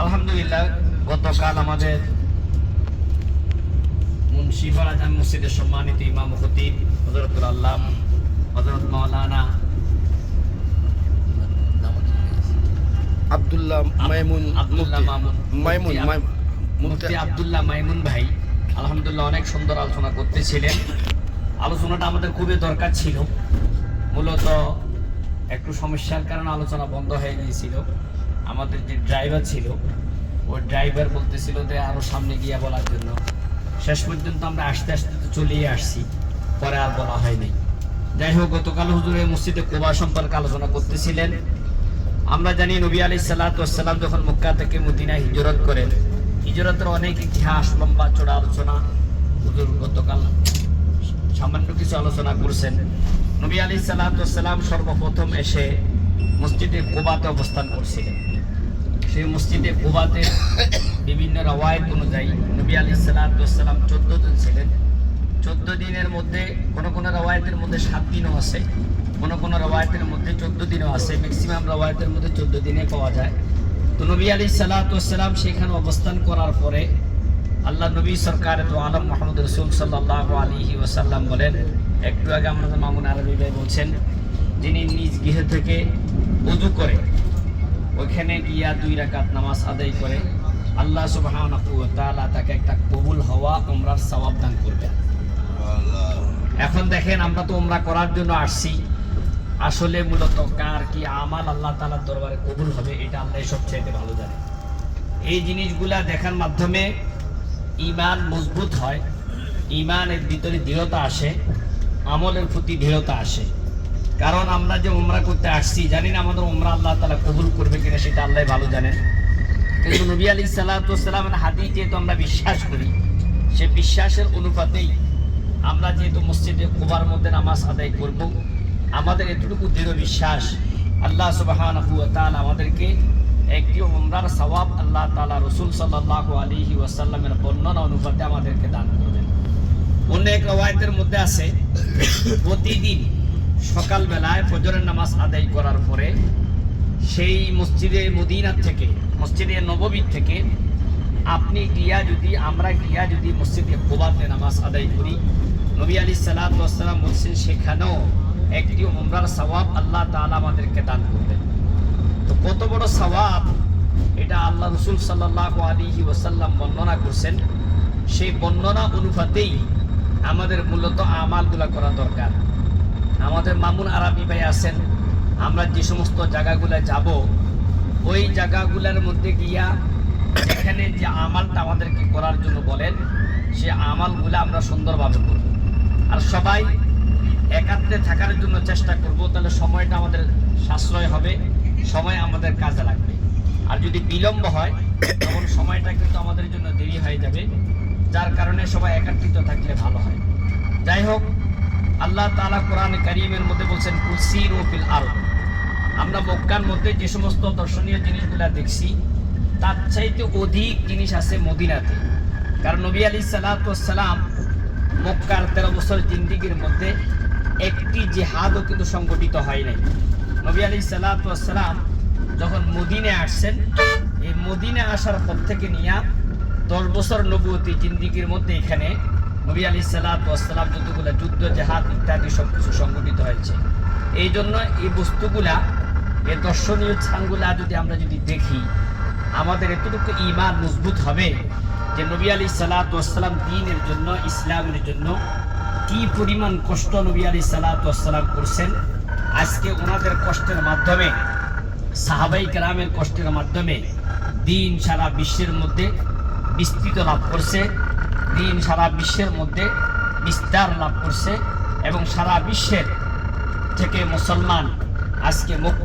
আলহামদুলিল্লাহ, গতকাল আমাদের মুন্সিপাড়া জামে মসজিদের সম্মানিত ইমাম ও খতিব হযরতুল আল্লাহ হযরত মাওলানা আব্দুল্লাহ মাইমুন মুফতি আব্দুল্লাহ মাইমুন ভাই আলহামদুলিল্লাহ অনেক সুন্দর আলোচনা করতেছিলেন। আলোচনাটা আমাদের খুবই দরকার ছিল। মূলত একটু সমস্যার কারণে আলোচনা বন্ধ হয়ে গিয়েছিল। আমাদের যে ড্রাইভার ছিল, ওই ড্রাইভার বলতেছিল যে আরও সামনে গিয়ে বলার জন্য। শেষ পর্যন্ত আমরা আস্তে আস্তে তো চলেই আসছি, পরে আর বলা হয়নি। যাই হোক, গতকাল হুজুরের মসজিদে কুবা সম্পর্কে আলোচনা করতেছিলেন। আমরা জানি নবী আলাইহিস সালাতু ওয়াস সালাম যখন মক্কা থেকে মদিনায় হিজরত করেন, হিজরতের অনেক ইতিহাস লম্বা চড়া আলোচনা হুজুর গতকাল সামান্য কিছু আলোচনা করছেন। নবী আলাইহিস সালাতু ওয়াস সালাম সর্বপ্রথম এসে মসজিদে কুবাতে অবস্থান করছিলেন। সেই মসজিদে কুবাতে বিভিন্ন রওয়ায়াত অনুযায়ী নবী আলাইহিস সালাতু ওয়াস সালাম 14 দিন ছিলেন। 14 দিনের মধ্যে কোন কোন রওয়ায়াতের মধ্যে 7 দিনও আছে, কোন কোন রওয়ায়াতের মধ্যে 14 দিনও আছে। ম্যাক্সিমাম রওয়ায়াতের মধ্যে 14 দিনে পাওয়া যায়। তো নবী আলাইহিস সালাতু ওয়াস সালাম সেখানে অবস্থান করার পরে আল্লাহ নবী সরকার তো আলম মুহাম্মদ রাসূল সাল্লাল্লাহু আলাইহি ওয়াসাল্লাম বলেন, একটু আগে আমাদের মামুন আরবি ভাই বলছেন, যিনি নিজ গৃহ থেকে ওযু করে ওখানে গিয়া 2 রাকাত নামাজ আদায় করে, আল্লাহ সুবহানাহু ওয়া তাআলা তাকে একটা কবুল হওয়া উমরার সওয়াব দান করবেন। এখন দেখেন, আমরা তো উমরা করার জন্য আসছি, আসলে মূলত কার কি আমাল আল্লাহ তাআলার দরবারে কবুল হবে এটা আল্লাহ সবচেয়ে ভালো জানে। এই জিনিসগুলা দেখার মাধ্যমে ঈমান মজবুত হয়, ঈমানের ভিতরে দৃঢ়তা আসে, আমলের প্রতি দৃঢ়তা আসে। কারণ আমরা যে উমরা করতে আসছি, জানি না আমাদের উমরা আল্লাহ তাআলা কবুল করবে কিনা, সেটা আল্লাহ ভালো জানেন। কিন্তু নবী আলাইহিস সালাতু ওয়াস সালামের হাদিস যেহেতু আমরা বিশ্বাস করি, সে বিশ্বাসের অনুপাতেই আমরা যেহেতু মসজিদে কুবার মধ্যে নামাজ আদায় করব, আমাদের এতটুকু দৃঢ় বিশ্বাস আল্লাহ সুবহানাহু ওয়া তাআলা আমাদেরকে একটি উমরার সওয়াব আল্লাহ তাআলা রাসূল সাল্লাল্লাহু আলাইহি ওয়াসাল্লামের বর্ণনা অনুপাতে আমাদেরকে দান করবেন। অন্য এক রওয়ায়াতের মধ্যে আছে, প্রতিদিন সকালবেলায় ফজরের নামাজ আদায় করার পরে সেই মসজিদে মদিনা থেকে, মসজিদে নববী থেকে আমরা গিয়া যদি মসজিদে কুবাতে নামাজ আদায় করি, নবী আলাইহিস সালাতু ওয়াস সালাম বলছেন সেখানেও একটি উমরার সওয়াব আল্লাহ তাআলা আমাদেরকে দান করবেন। তো কত বড় সওয়াব এটা আল্লাহ রাসূল সাল্লাল্লাহু আলাইহি ওয়াসাল্লাম বর্ণনা করছেন। সেই বর্ণনা অনুপাতেই আমাদের মূলত আমালগুলা করা দরকার। আমাদের মামুন আরবি ভাই আছেন, আমরা যে সমস্ত জায়গাগুলো যাব, ওই জায়গাগুলোর মধ্যে গিয়া এখানে যে আমালটা আমাদেরকে করার জন্য বলেন, সে আমালগুলো আমরা সুন্দরভাবে করব। আর সবাই একাত্রে থাকার জন্য চেষ্টা করব, তাহলে সময়টা আমাদের সাশ্রয় হবে, সময় আমাদের কাজে লাগবে। আর যদি বিলম্ব হয় তখন সময়টা কিন্তু আমাদের জন্য দেরি হয়ে যাবে, যার কারণে সবাই একাত্রিত থাকলে ভালো হয়। যাই হোক, আল্লাহ তাআলা কোরআনে কারীমের মধ্যে বলছেন, কুলসিরু ফিল আরদ। আমরা মক্কার মধ্যে যে সমস্ত দর্শনীয় জিনিসগুলো দেখছি, তার চাইতে অধিক জিনিস আছে মদিনাতে। কারণ নবী আলাইহিস সালাতু ওয়াস সালাম মক্কার 13 বছর জিন্দেগীর মধ্যে একটি জিহাদও কিন্তু সংগঠিত হয় নাই। নবী আলাইহিস সালাতু ওয়াস সালাম যখন মদিনায় আসছেন, এই মদিনায় আসার পর থেকে নিয়ে 10 বছর নবুয়তি জিন্দেগীর মধ্যে এখানে নবী আলাইহিস সালাতু ওয়াস সালাম যতগুলো যুদ্ধ জিহাদ ইত্যাদি সব কিছু সংগঠিত হয়েছে। এই জন্য এই বস্তুগুলা, এই দর্শনীয় স্থানগুলা আমরা যদি দেখি, আমাদের এতটুকু ঈমান মজবুত হবে যে নবী আলাইহিস সালাতু ওয়াস সালাম দ্বীনের জন্য, ইসলামের জন্য কি পরিমাণ কষ্ট নবী আলাইহিস সালাতু ওয়াস সালাম করছেন। আজকে ওনাদের কষ্টের মাধ্যমে, সাহাবাই কেরামের কষ্টের মাধ্যমে দ্বীন সারা বিশ্বের মধ্যে বিস্তৃত লাভ করছে, দ্বীন সারা বিশ্বের মধ্যে বিস্তার লাভ করছে, এবং সারা বিশ্বের থেকে মুসলমান আজকে মক্কা